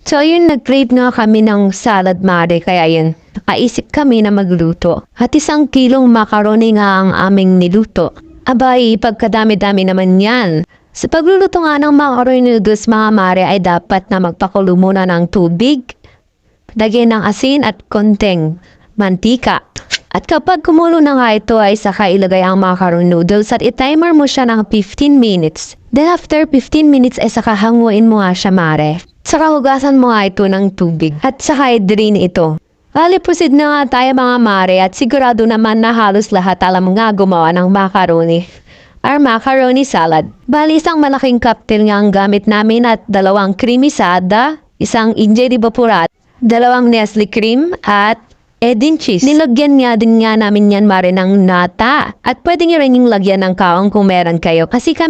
So yun, nag-crave nga kami ng salad mare, kaya yun, nakaisip kami na magluto. At 1 kilong macaroni nga ang aming niluto. Abay, pagkadami-dami naman yan. Sa pagluluto nga ng macaroni noodles mga mare ay dapat na magpakulo muna ng tubig, lagyan ng asin at konting mantika. At kapag kumulo na nga ito ay saka ilagay ang macaroni noodles at i-timer mo siya ng 15 minutes. Then after 15 minutes ay saka hanguin mo nga siya mare. Saka hugasan mo nga ito ng tubig at saka i-drain ito. Bali, proceed na nga tayo mga mare at sigurado naman na halos lahat alam nga gumawa ng macaroni or macaroni salad. Bali, isang malaking cocktail nga ang gamit namin at 2 creamy sada, 1 India di Vaporat, 2 Nestle cream at Edin cheese. Nilagyan nga din nga namin yan mare ng nata at pwede nyo rin yung lagyan ng kaong kung meron kayo kasi kami